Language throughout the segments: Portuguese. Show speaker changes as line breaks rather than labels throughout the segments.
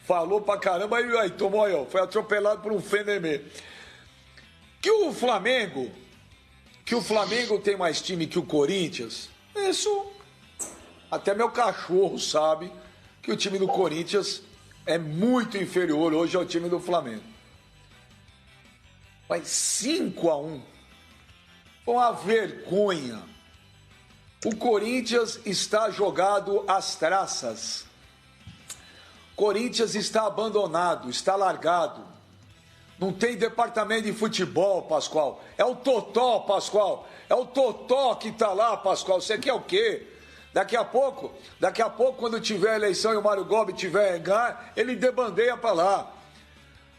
falou pra caramba, aí tomou aí, ó, foi atropelado por um Fenemê. Que o Flamengo tem mais time que o Corinthians, isso até meu cachorro sabe que o time do Corinthians é muito inferior hoje ao time do Flamengo. Mas 5-1 foi uma vergonha. O Corinthians está jogado às traças. Corinthians está abandonado, está largado. Não tem departamento de futebol, Pascoal. É o Totó, Pascoal. É o Totó que está lá, Pascoal. Você quer o quê? Daqui a pouco, quando tiver eleição e o Mário Gomes tiver ganhar, ele debandeia para lá.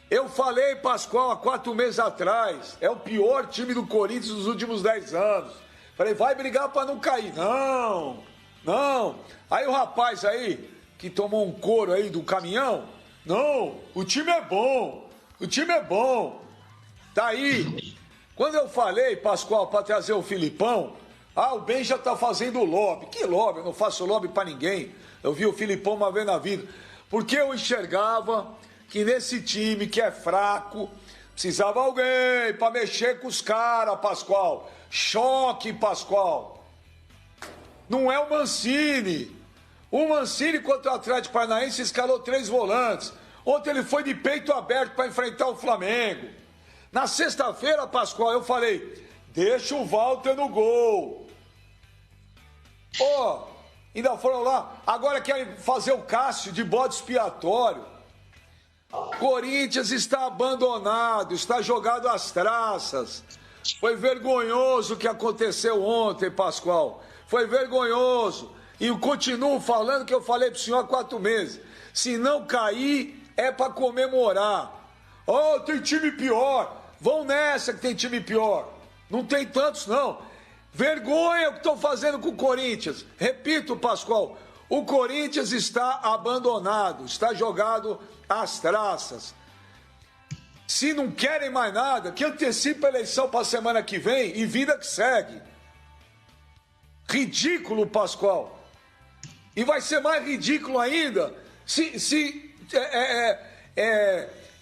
Eu falei, Pascoal, há 4 meses atrás, é o pior time do Corinthians dos últimos 10 anos. Falei, vai brigar para não cair. Não. Aí o rapaz aí, que tomou um couro aí do caminhão, não, o time é bom. Tá aí. Quando eu falei, Pascoal, para trazer o Filipão, o Ben já tá fazendo lobby. Que lobby? Eu não faço lobby para ninguém. Eu vi o Filipão uma vez na vida. Porque eu enxergava que nesse time que é fraco, precisava alguém para mexer com os caras, Pascoal. Choque, Pascoal. Não é o Mancini. O Mancini contra o Atlético Paranaense escalou 3 volantes. Ontem ele foi de peito aberto para enfrentar o Flamengo. Na sexta-feira, Pascoal, eu falei, deixa o Walter no gol. Ainda foram lá, agora querem fazer o Cássio de bode expiatório. Corinthians está abandonado, está jogado às traças. Foi vergonhoso o que aconteceu ontem, Pascoal. Foi vergonhoso. E eu continuo falando que eu falei para o senhor há 4 meses. Se não cair, é para comemorar. Tem time pior. Vão nessa que tem time pior. Não tem tantos, não. Vergonha o que estão fazendo com o Corinthians. Repito, Pascoal, o Corinthians está abandonado, está jogado às traças. Se não querem mais nada, que antecipe a eleição para a semana que vem e vida que segue. Ridículo, Pascoal. E vai ser mais ridículo ainda se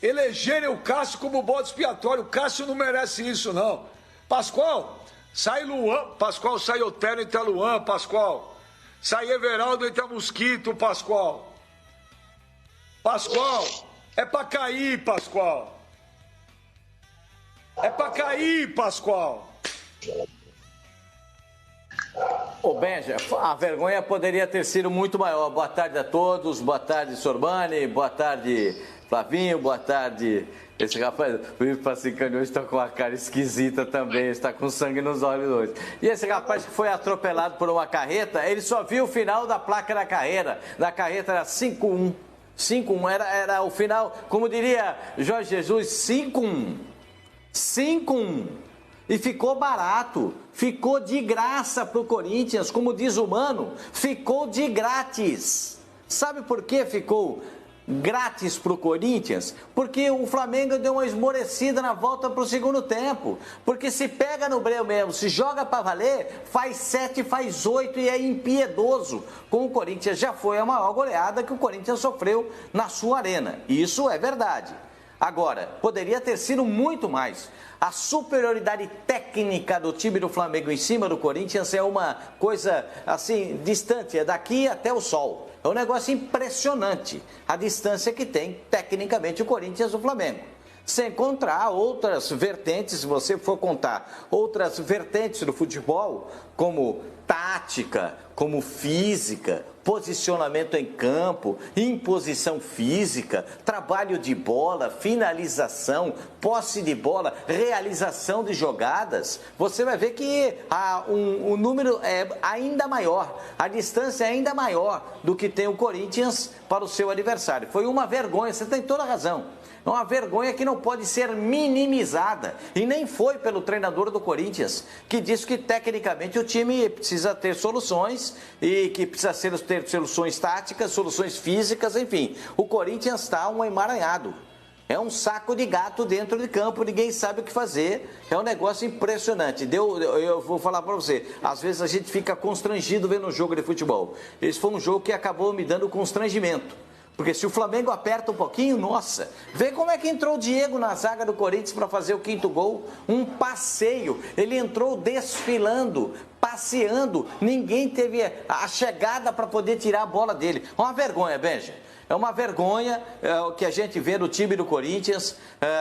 elegerem o Cássio como bode expiatório. O Cássio não merece isso, não. Pascoal, sai Luan. Pascoal, sai Otero, entra Luan, Pascoal. Sai Everaldo, entra Mosquito, Pascoal. Pascoal, é pra cair, Pascoal. É pra cair, Pascoal.
Ô Benja, a vergonha poderia ter sido muito maior. Boa tarde a todos, boa tarde Sorbani, boa tarde Flavinho, boa tarde. Esse rapaz, o Ivo Passicani hoje está com uma cara esquisita também, está com sangue nos olhos hoje. E esse rapaz que foi atropelado por uma carreta, ele só viu o final da placa da carreta. Na carreta era 5-1. 5-1 era o final, como diria Jorge Jesus, 5-1. 5-1. E ficou barato, ficou de graça para o Corinthians, como diz o Mano, ficou de grátis. Sabe por que ficou grátis para o Corinthians? Porque o Flamengo deu uma esmorecida na volta para o segundo tempo. Porque se pega no breu mesmo, se joga para valer, faz 7, faz 8 e é impiedoso. Com o Corinthians já foi a maior goleada que o Corinthians sofreu na sua arena. Isso é verdade. Agora, poderia ter sido muito mais. A superioridade técnica do time do Flamengo em cima do Corinthians é uma coisa, assim, distante, é daqui até o sol. É um negócio impressionante, a distância que tem, tecnicamente, o Corinthians do Flamengo. Sem contar outras vertentes, se você for contar outras vertentes do futebol, como tática, como física, posicionamento em campo, imposição física, trabalho de bola, finalização, posse de bola, realização de jogadas, você vai ver que o número é ainda maior, a distância é ainda maior do que tem o Corinthians para o seu adversário. Foi uma vergonha, você tem toda a razão. É uma vergonha que não pode ser minimizada. E nem foi pelo treinador do Corinthians, que disse que tecnicamente o time precisa ter soluções e que precisa ter soluções táticas, soluções físicas, enfim. O Corinthians está um emaranhado. É um saco de gato dentro de campo, ninguém sabe o que fazer. É um negócio impressionante. Eu vou falar para você, às vezes a gente fica constrangido vendo um jogo de futebol. Esse foi um jogo que acabou me dando constrangimento. Porque se o Flamengo aperta um pouquinho, nossa, vê como é que entrou o Diego na zaga do Corinthians para fazer o 5º gol. Um passeio, ele entrou desfilando, passeando, ninguém teve a chegada para poder tirar a bola dele. Uma vergonha, Benja. É uma vergonha o que a gente vê no time do Corinthians.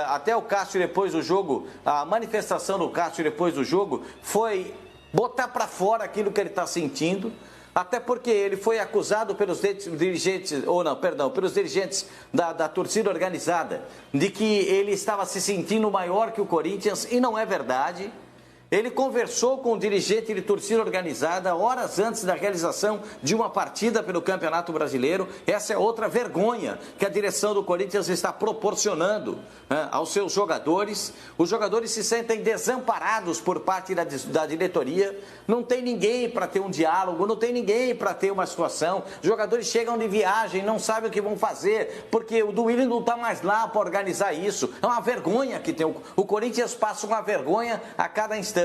Até o Cássio depois do jogo, a manifestação do Cássio depois do jogo foi botar para fora aquilo que ele está sentindo. Até porque ele foi acusado pelos dirigentes, pelos dirigentes da torcida organizada, de que ele estava se sentindo maior que o Corinthians, e não é verdade. Ele conversou com o dirigente de torcida organizada horas antes da realização de uma partida pelo Campeonato Brasileiro. Essa é outra vergonha que a direção do Corinthians está proporcionando aos seus jogadores. Os jogadores se sentem desamparados por parte da diretoria. Não tem ninguém para ter um diálogo, não tem ninguém para ter uma situação. Os jogadores chegam de viagem, não sabem o que vão fazer, porque o Duílio não está mais lá para organizar isso. É uma vergonha que tem. O Corinthians passa uma vergonha a cada instante.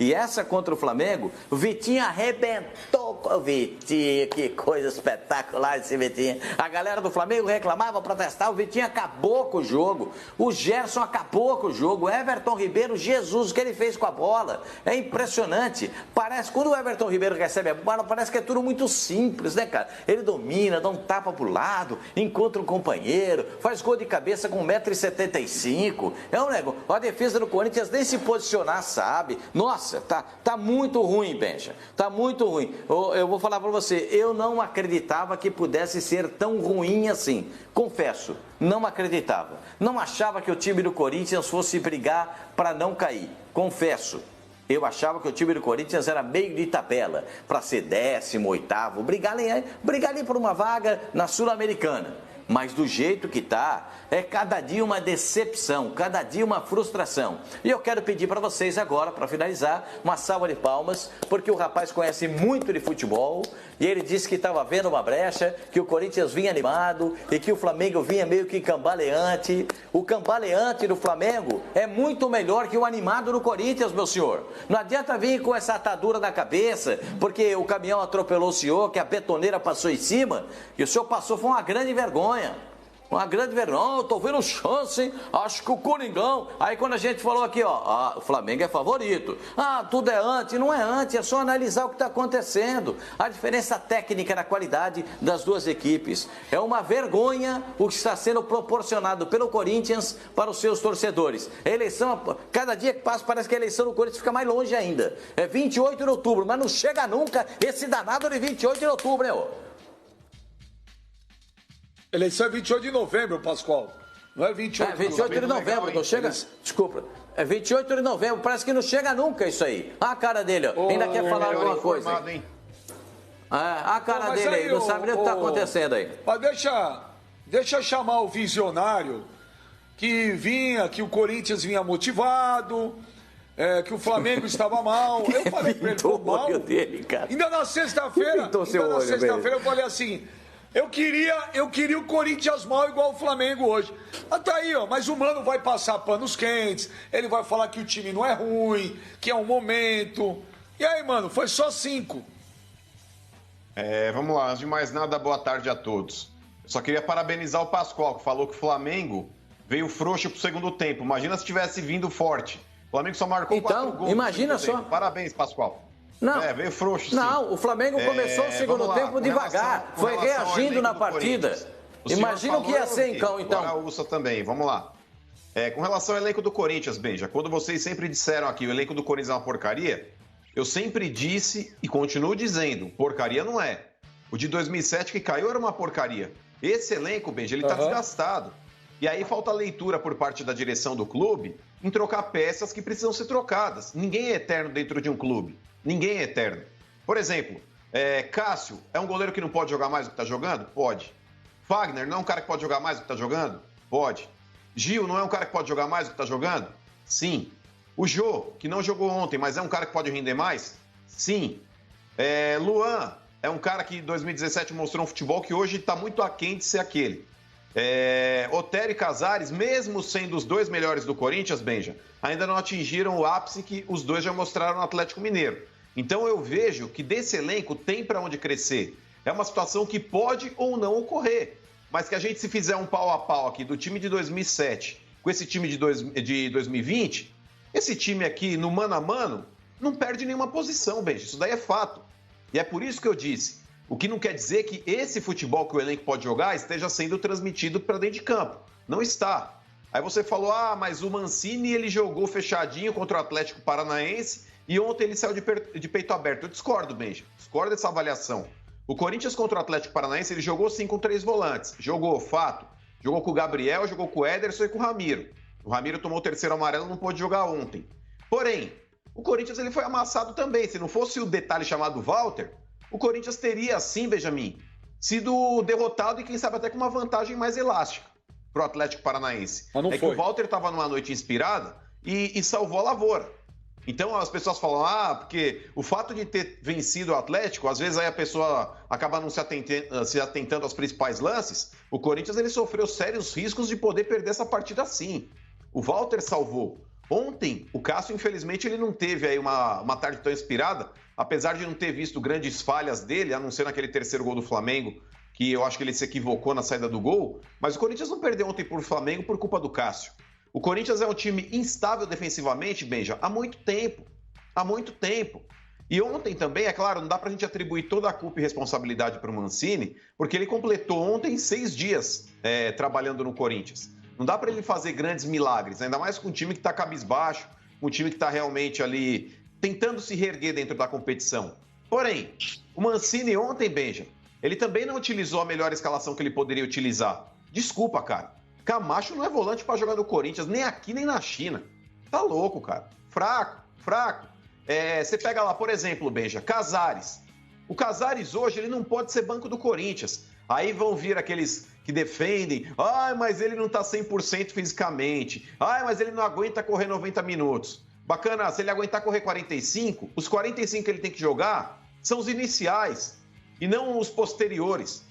E essa contra o Flamengo, o Vitinho arrebentou com o Vitinho. Que coisa espetacular esse Vitinho. A galera do Flamengo reclamava, protestava, o Vitinho acabou com o jogo. O Gerson acabou com o jogo. O Everton Ribeiro, Jesus, o que ele fez com a bola. É impressionante. Parece, quando o Everton Ribeiro recebe a bola, parece que é tudo muito simples, né, cara? Ele domina, dá um tapa pro lado, encontra um companheiro, faz gol de cabeça com 1,75 m. É um negócio. A defesa do Corinthians nem se posicionar, sabe? Nossa, tá muito ruim, Benja. Tá muito ruim. Eu vou falar para você, eu não acreditava que pudesse ser tão ruim assim. Confesso, não acreditava. Não achava que o time do Corinthians fosse brigar para não cair. Confesso. Eu achava que o time do Corinthians era meio de tabela, para ser 18º, brigar ali por uma vaga na Sul-Americana. Mas do jeito que tá, é cada dia uma decepção, cada dia uma frustração. E eu quero pedir para vocês agora, para finalizar, uma salva de palmas, porque o rapaz conhece muito de futebol e ele disse que estava vendo uma brecha, que o Corinthians vinha animado e que o Flamengo vinha meio que cambaleante. O cambaleante do Flamengo é muito melhor que o animado do Corinthians, meu senhor. Não adianta vir com essa atadura na cabeça, porque o caminhão atropelou o senhor, que a betoneira passou em cima, e o senhor passou, foi uma grande vergonha. Uma grande vergonha, tô vendo chance, hein? Acho que o Coringão. Aí quando a gente falou aqui, ó, o Flamengo é favorito. Tudo é antes, não é antes, é só analisar o que está acontecendo. A diferença técnica na qualidade das duas equipes. É uma vergonha o que está sendo proporcionado pelo Corinthians para os seus torcedores. A eleição, cada dia que passa, parece que a eleição do Corinthians fica mais longe ainda. É 28 de outubro, mas não chega nunca esse danado de 28 de outubro, né, ô?
Eleição é 28 de novembro, Pascoal. Não é 28
de novembro. 28 de novembro, não chega. Desculpa. É 28 de novembro, parece que não chega nunca isso aí. A cara dele, ó. Ainda quer falar alguma coisa. Hein? A cara dele aí, não sabe nem o que está acontecendo aí.
Mas deixa chamar o visionário que que o Corinthians vinha motivado, que o Flamengo estava mal. Eu falei pra ele, tô mal.
Dele, cara.
Ainda na sexta-feira, eu falei assim... Eu queria o Corinthians mal igual o Flamengo hoje. Tá aí, ó. Mas o Mano vai passar panos quentes. Ele vai falar que o time não é ruim, que é um momento. E aí, mano, foi só 5.
Vamos lá. Antes de mais nada, boa tarde a todos. Eu só queria parabenizar o Pascoal, que falou que o Flamengo veio frouxo pro segundo tempo. Imagina se tivesse vindo forte. O Flamengo só marcou 4 gols.
Imagina só.
Parabéns, Pascoal.
Não,
veio frouxo, sim.
Não, o Flamengo começou o segundo tempo devagar, foi reagindo na partida. Imagina o que ia ser, então.
Araújo também, vamos lá. Com relação ao elenco do Corinthians, Benja, quando vocês sempre disseram aqui o elenco do Corinthians é uma porcaria, eu sempre disse e continuo dizendo, porcaria não é. O de 2007 que caiu era uma porcaria. Esse elenco, Benja, ele tá desgastado. E aí falta leitura por parte da direção do clube em trocar peças que precisam ser trocadas. Ninguém é eterno dentro de um clube. Ninguém é eterno. Por exemplo, Cássio é um goleiro que não pode jogar mais do que está jogando? Pode. Fagner não é um cara que pode jogar mais do que está jogando? Pode. Gil não é um cara que pode jogar mais do que está jogando? Sim. O Jô, que não jogou ontem, mas é um cara que pode render mais? Sim. Luan é um cara que em 2017 mostrou um futebol que hoje está muito aquém de ser aquele. Otero e Casares, mesmo sendo os dois melhores do Corinthians, Benja, ainda não atingiram o ápice que os dois já mostraram no Atlético Mineiro. Então eu vejo que desse elenco tem para onde crescer. É uma situação que pode ou não ocorrer. mas que a gente se fizer um pau a pau aqui do time de 2007 com esse time de 2020, esse time aqui no mano a mano não perde nenhuma posição, Benja. Isso daí é fato. E é por isso que eu disse. O que não quer dizer que esse futebol que o elenco pode jogar esteja sendo transmitido para dentro de campo. Não está. Aí você falou, mas o Mancini ele jogou fechadinho contra o Atlético Paranaense e ontem ele saiu de peito aberto. Eu discordo, Benja. Discordo dessa avaliação. O Corinthians contra o Atlético Paranaense, ele jogou sim com 3 volantes. Jogou, fato. Jogou com o Gabriel, jogou com o Ederson e com o Ramiro. O Ramiro tomou o 3º amarelo, não pôde jogar ontem. Porém, o Corinthians ele foi amassado também. Se não fosse o detalhe chamado Walter, o Corinthians teria, sim, Benjamin, sido derrotado e quem sabe até com uma vantagem mais elástica para o Atlético Paranaense.
Mas não foi.
Que o Walter estava numa noite inspirada e salvou a lavoura. Então as pessoas falam, porque o fato de ter vencido o Atlético, às vezes aí a pessoa acaba não se atentando aos principais lances. O Corinthians ele sofreu sérios riscos de poder perder essa partida sim. O Walter salvou. Ontem, o Cássio, infelizmente, ele não teve aí uma tarde tão inspirada, apesar de não ter visto grandes falhas dele, a não ser naquele 3º gol do Flamengo, que eu acho que ele se equivocou na saída do gol, mas o Corinthians não perdeu ontem por Flamengo por culpa do Cássio. O Corinthians é um time instável defensivamente, Benja, há muito tempo. Há muito tempo. E ontem também, é claro, não dá pra gente atribuir toda a culpa e responsabilidade para o Mancini, porque ele completou ontem 6 dias trabalhando no Corinthians. Não dá para ele fazer grandes milagres, ainda mais com um time que está cabisbaixo, um time que está realmente ali tentando se reerguer dentro da competição. Porém, o Mancini ontem, Benja, ele também não utilizou a melhor escalação que ele poderia utilizar. Desculpa, cara. Camacho não é volante para jogar no Corinthians, nem aqui nem na China. Tá louco, cara. Fraco. Você pega lá, por exemplo, Benja, Casares. O Casares hoje ele não pode ser banco do Corinthians. Aí vão vir aqueles que defendem, mas ele não tá 100% fisicamente, mas ele não aguenta correr 90 minutos. Bacana, se ele aguentar correr 45, os 45 que ele tem que jogar são os iniciais e não os posteriores.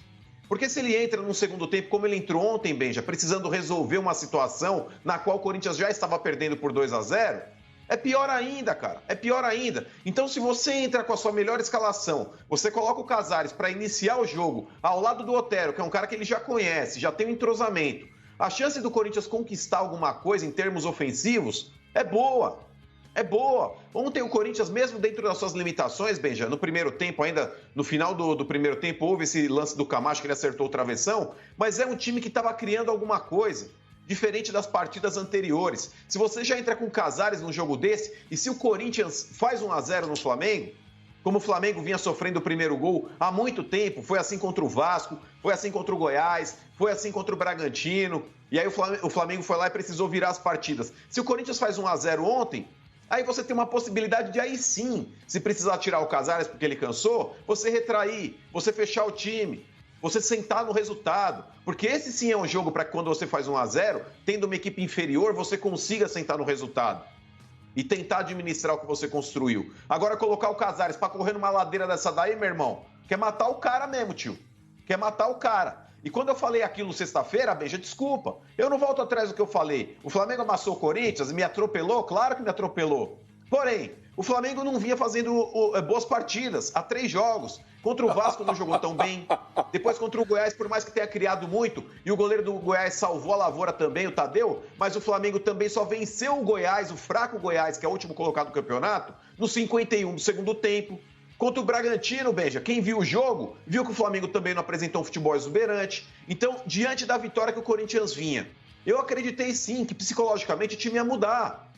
Porque se ele entra no segundo tempo, como ele entrou ontem, Benja, precisando resolver uma situação na qual o Corinthians já estava perdendo por 2-0, é pior ainda, cara. É pior ainda. Então, se você entra com a sua melhor escalação, você coloca o Casares para iniciar o jogo ao lado do Otero, que é um cara que ele já conhece, já tem um entrosamento, a chance do Corinthians conquistar alguma coisa em termos ofensivos é boa. É boa. Ontem o Corinthians, mesmo dentro das suas limitações, Benja, no primeiro tempo, ainda no final do primeiro tempo, houve esse lance do Camacho que ele acertou o travessão, mas é um time que estava criando alguma coisa. Diferente das partidas anteriores. Se você já entra com Casares num jogo desse, e se o Corinthians faz 1-0 no Flamengo, como o Flamengo vinha sofrendo o primeiro gol há muito tempo, foi assim contra o Vasco, foi assim contra o Goiás, foi assim contra o Bragantino, e aí o Flamengo foi lá e precisou virar as partidas. Se o Corinthians faz 1-0 ontem, aí você tem uma possibilidade de aí sim, se precisar tirar o Casares porque ele cansou, você retrair, você fechar o time, você sentar no resultado, porque esse sim é um jogo para que quando você faz 1-0, tendo uma equipe inferior, você consiga sentar no resultado e tentar administrar o que você construiu. Agora colocar o Casares para correr numa ladeira dessa daí, meu irmão, quer matar o cara mesmo, tio. Quer matar o cara. E quando eu falei aquilo sexta-feira, Benja, desculpa, eu não volto atrás do que eu falei. O Flamengo amassou o Corinthians, me atropelou? Claro que me atropelou. Porém, o Flamengo não vinha fazendo boas partidas há 3 jogos. Contra o Vasco não jogou tão bem. Depois contra o Goiás, por mais que tenha criado muito, e o goleiro do Goiás salvou a lavoura também, o Tadeu, mas o Flamengo também só venceu o Goiás, o fraco Goiás, que é o último colocado do campeonato, no 51 do segundo tempo. Contra o Bragantino, Benja, quem viu o jogo, viu que o Flamengo também não apresentou um futebol exuberante. Então, diante da vitória que o Corinthians vinha, eu acreditei sim que psicologicamente o time ia mudar.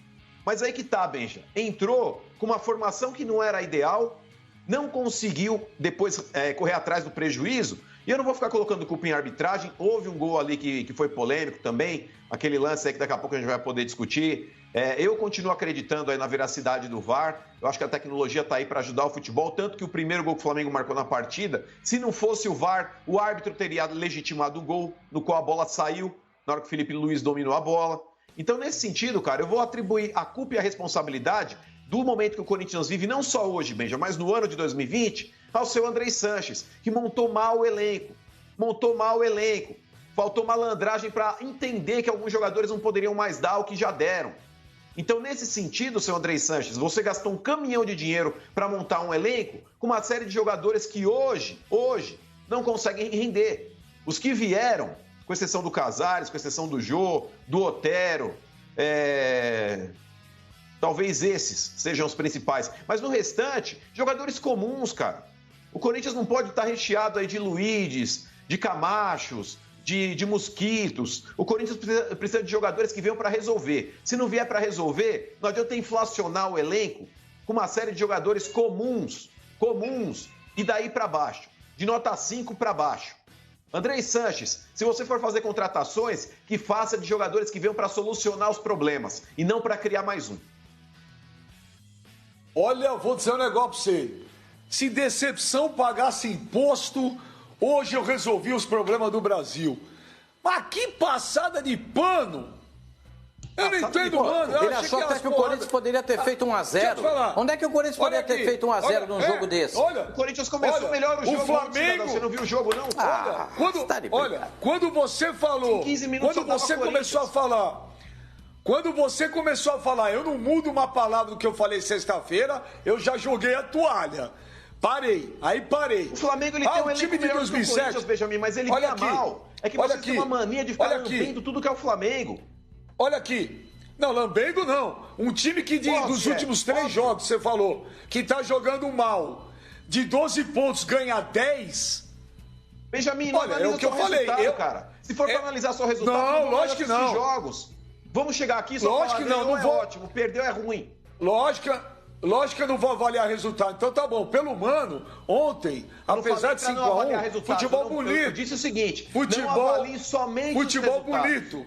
Mas aí que tá, Benja. Entrou com uma formação que não era ideal, não conseguiu depois correr atrás do prejuízo. E eu não vou ficar colocando culpa em arbitragem. Houve um gol ali que foi polêmico também, aquele lance aí que daqui a pouco a gente vai poder discutir. Eu continuo acreditando aí na veracidade do VAR. Eu acho que a tecnologia está aí para ajudar o futebol. Tanto que o primeiro gol que o Flamengo marcou na partida, se não fosse o VAR, o árbitro teria legitimado o gol, no qual a bola saiu, na hora que o Felipe Luiz dominou a bola. Então, nesse sentido, cara, eu vou atribuir a culpa e a responsabilidade do momento que o Corinthians vive, não só hoje, Benja, mas no ano de 2020, ao seu Andrei Sanches, que montou mal o elenco. Faltou malandragem para entender que alguns jogadores não poderiam mais dar o que já deram. Então, nesse sentido, seu Andrei Sanches, você gastou um caminhão de dinheiro para montar um elenco com uma série de jogadores que hoje não conseguem render. Os que vieram, com exceção do Casares, com exceção do Jô, do Otero, talvez esses sejam os principais. Mas no restante, jogadores comuns, cara. O Corinthians não pode estar recheado aí de Luídes, de Camachos, de Mosquitos. O Corinthians precisa de jogadores que venham para resolver. Se não vier para resolver, não adianta inflacionar o elenco com uma série de jogadores comuns, e daí para baixo, de nota 5 para baixo. Andrei Sanches, se você for fazer contratações, que faça de jogadores que venham para solucionar os problemas e não para criar mais um.
Olha, vou dizer um negócio para você. Se decepção pagasse imposto, hoje eu resolvi os problemas do Brasil. Mas que passada de pano! Eu não entendo, mano.
Ele achou até que o Corinthians poderia ter feito 1-0. Onde é que o Corinthians poderia ter feito 1-0 num jogo desse?
Olha, o Corinthians começou melhor o jogo.
O Flamengo...
Você não viu o jogo, não?
Quando você falou... 15 minutos quando você começou a falar... Quando você começou a falar, eu não mudo uma palavra do que eu falei sexta-feira, eu já joguei a toalha. Parei. O
Flamengo, ele tem um time de 2007, Benjamin, mas ele ganha mal. É que você tem uma mania de ficar lambendo tudo que é o Flamengo.
Olha aqui. Não, lambendo não. Um time que dos últimos 3 jogos, você falou, que tá jogando mal, de 12 pontos ganha 10.
Benjamin, não analisa o que eu falei, cara. Se for pra analisar só o resultado,
não, lógico que não.
Jogos. Vamos chegar aqui só
lógico que não
vou... ótimo, perdeu é ruim.
Lógico que eu não vou avaliar resultado. Então tá bom. Pelo Mano, ontem, apesar de 5-1, futebol bonito. Eu
disse o seguinte,
futebol,
não avalie somente
futebol bonito.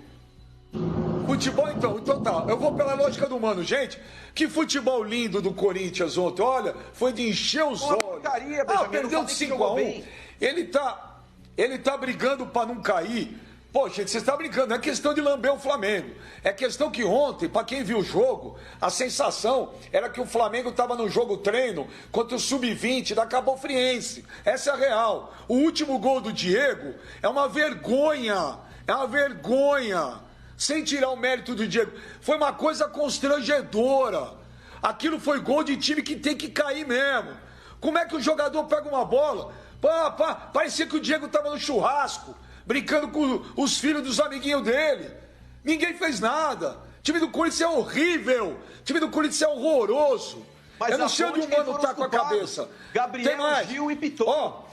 Futebol, então tá. Eu vou pela lógica do Mano. Gente, que futebol lindo do Corinthians ontem. Olha, foi de encher os olhos.
Porcaria,
perdeu de 5-1. Ele tá brigando pra não cair. Pô, gente, você está brincando, não é questão de lamber o Flamengo. É questão que ontem, para quem viu o jogo, a sensação era que o Flamengo estava no jogo treino contra o Sub-20 da Cabo Friense. Essa é a real. O último gol do Diego é uma vergonha. Sem tirar o mérito do Diego. Foi uma coisa constrangedora. Aquilo foi gol de time que tem que cair mesmo. Como é que o jogador pega uma bola? Parecia que o Diego estava no churrasco, brincando com os filhos dos amiguinhos dele. Ninguém fez nada. O time do Corinthians é horrível. O time do Corinthians é horroroso.
Mas
eu não sei onde o Mano tá com a cabeça.
Gabriel, Gil e Piton.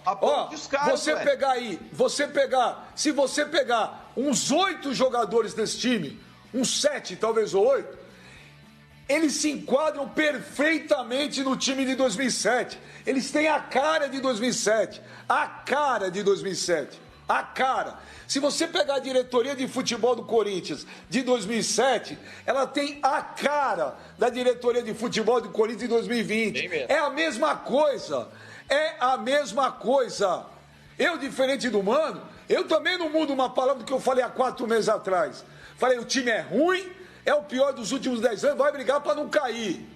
Se você pegar uns 8 jogadores desse time, uns 7, talvez, ou 8, eles se enquadram perfeitamente no time de 2007. Eles têm a cara de 2007. A cara. Se você pegar a diretoria de futebol do Corinthians de 2007, ela tem a cara da diretoria de futebol do Corinthians de 2020. É a mesma coisa. Eu, diferente do Mano, eu também não mudo uma palavra do que eu falei há 4 meses atrás. Falei, o time é ruim, é o pior dos últimos 10 anos, vai brigar para não cair.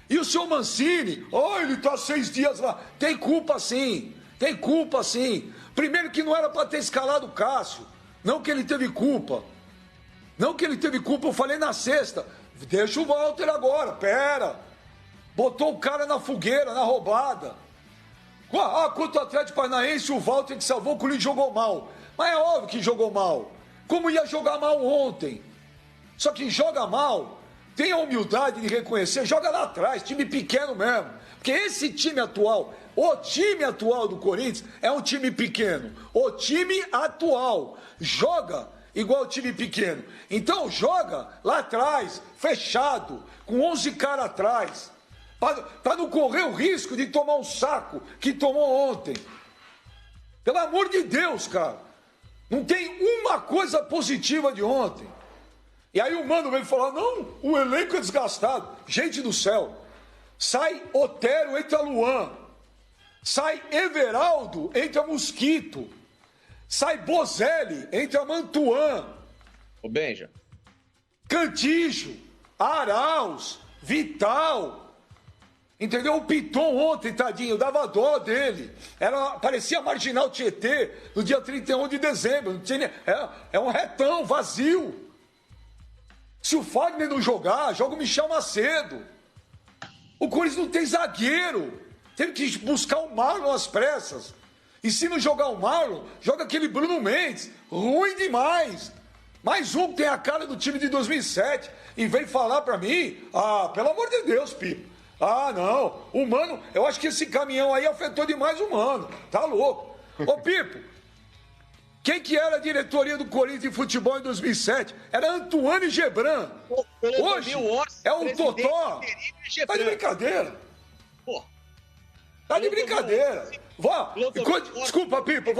E o senhor Mancini, ele está 6 dias lá. Tem culpa sim. Primeiro que não era para ter escalado o Cássio. Não que ele teve culpa. Eu falei na sexta. Deixa o Walter agora, pera. Botou o cara na fogueira, na roubada. Quanto ao Atlético Paranaense, o Walter que salvou, o Corinthians jogou mal. Mas é óbvio que jogou mal. Como ia jogar mal ontem. Só que joga mal, tem a humildade de reconhecer, joga lá atrás, time pequeno mesmo. Porque esse time atual, o time atual do Corinthians é um time pequeno. O time atual joga igual o time pequeno. Então joga lá atrás, fechado, com 11 caras atrás. Para não correr o risco de tomar um saco que tomou ontem. Pelo amor de Deus, cara. Não tem uma coisa positiva de ontem. E aí o Mano veio falar, não, o elenco é desgastado. Gente do céu, sai Otero, entra Luan. Sai Everaldo, entra Mosquito. Sai Bozelli, entra Mantuan.
O Benja.
Cantijo, Arauz, Vital. Entendeu? O Piton ontem, tadinho, dava dó dele. Parecia Marginal Tietê no dia 31 de dezembro. Não tinha, é um retão vazio. Se o Fagner não jogar, joga o Michel Macedo. O Corinthians não tem zagueiro. Teve que buscar o Marlon às pressas. E se não jogar o Marlon, joga aquele Bruno Mendes. Ruim demais. Mais um que tem a cara do time de 2007. E vem falar pra mim, pelo amor de Deus, Pipo. Não, o Mano, eu acho que esse caminhão aí afetou demais o Mano. Tá louco. Ô, Pipo, quem que era a diretoria do Corinthians de futebol em 2007? Era Antoine Gebran. Hoje é o Totó. Tá de brincadeira. Tá de brincadeira. Desculpa, Pipo, eu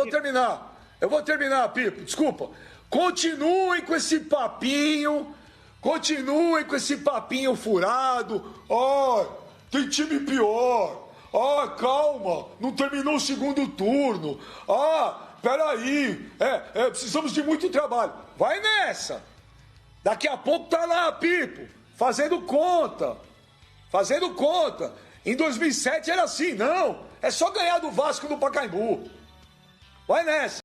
vou terminar, Pipo, desculpa. Continuem com esse papinho furado. Tem time pior. Calma, não terminou o segundo turno. Peraí, precisamos de muito trabalho. Vai nessa. Daqui a pouco tá lá, Pipo, fazendo conta. Em 2007 era assim, não. É só ganhar do Vasco no Pacaembu. Vai nessa.